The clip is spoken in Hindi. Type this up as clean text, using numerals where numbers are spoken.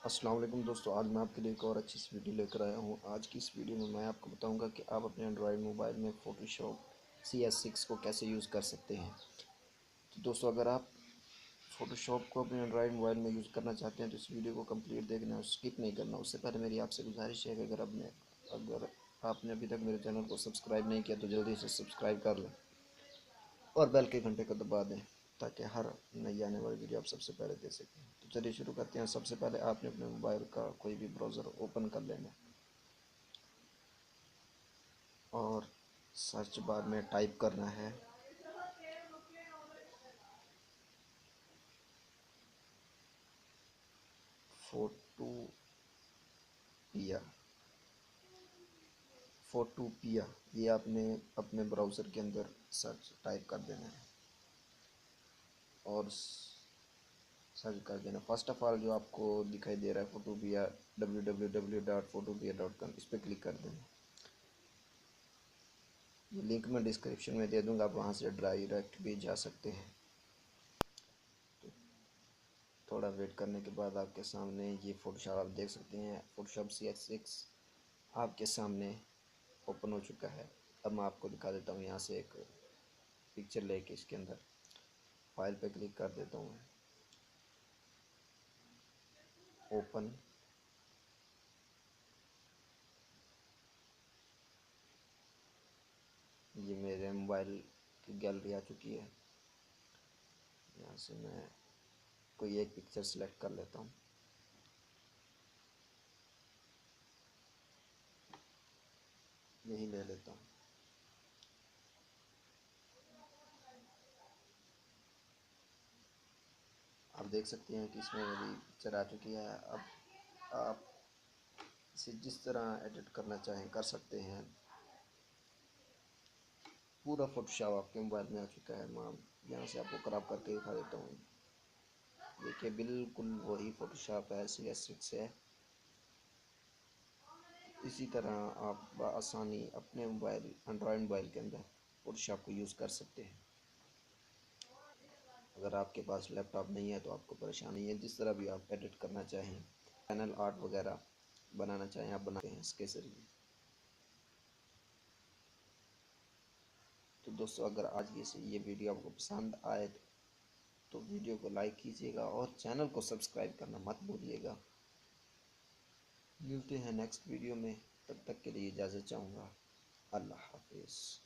अस्सलाम वालेकुम दोस्तों, आज मैं आपके लिए एक और अच्छी सी वीडियो लेकर आया हूँ। आज की इस वीडियो में मैं आपको बताऊंगा कि आप अपने एंड्रॉयड मोबाइल में फ़ोटोशॉप CS6 को कैसे यूज़ कर सकते हैं। तो दोस्तों, अगर आप फ़ोटोशॉप को अपने एंड्रॉयड मोबाइल में यूज़ करना चाहते हैं तो इस वीडियो को कंप्लीट देखना और स्किप नहीं करना। उससे पहले मेरी आपसे गुजारिश है कि अगर आपने अभी तक मेरे चैनल को सब्सक्राइब नहीं किया तो जल्दी से सब्सक्राइब कर लें और बेल के घंटे को दबा दें ताकि हर नई आने वाली वीडियो आप सबसे पहले देख सकें। तो चलिए शुरू करते हैं। सबसे पहले आपने अपने मोबाइल का कोई भी ब्राउज़र ओपन कर लेना और सर्च बार में टाइप करना है फोटोपिया। फोटोपिया ये आपने अपने ब्राउज़र के अंदर सर्च टाइप कर देना है और सर्च कर देना। फर्स्ट ऑफ ऑल जो आपको दिखाई दे रहा है फोटोपिया www.photopia.com, इस पर क्लिक कर देना। ये लिंक मैं डिस्क्रिप्शन में दे दूंगा, आप वहाँ से डायरेक्ट भी जा सकते हैं। तो थोड़ा वेट करने के बाद आपके सामने ये फ़ोटोशॉप आप देख सकते हैं। फ़ोटोशॉप CS6 आपके सामने ओपन हो चुका है। अब मैं आपको दिखा देता हूँ। यहाँ से एक पिक्चर लेके इसके अंदर फाइल पे क्लिक कर देता हूँ, ओपन। ये मेरे मोबाइल की गैलरी आ चुकी है। यहाँ से मैं कोई एक पिक्चर सेलेक्ट कर लेता हूँ। यही ले लेता हूँ। आप देख सकते हैं कि इसमें मेरी पिक्चर आ चुकी है। अब आप इसे जिस तरह एडिट करना चाहें कर सकते हैं। पूरा फोटोशॉप आपके मोबाइल में आ चुका है। मैं यहाँ से आपको क्रॉप करके दिखा देता हूँ। देखिए, बिल्कुल वही फोटोशॉप है, CS6 है। इसी तरह आप आसानी अपने मोबाइल एंड्रॉयड मोबाइल के अंदर फोटोशॉप को यूज़ कर सकते हैं। अगर आपके पास लैपटॉप नहीं है तो आपको परेशानी है। जिस तरह भी आप एडिट करना चाहें, पैनल आर्ट वगैरह बनाना चाहें, आप बनाते हैं इसके ज़रिए। तो दोस्तों, अगर आज ये वीडियो आपको पसंद आए तो वीडियो को लाइक कीजिएगा और चैनल को सब्सक्राइब करना मत भूलिएगा। मिलते हैं नेक्स्ट वीडियो में, तब तक के लिए इजाज़त चाहूँगा। अल्लाह हाफिज़।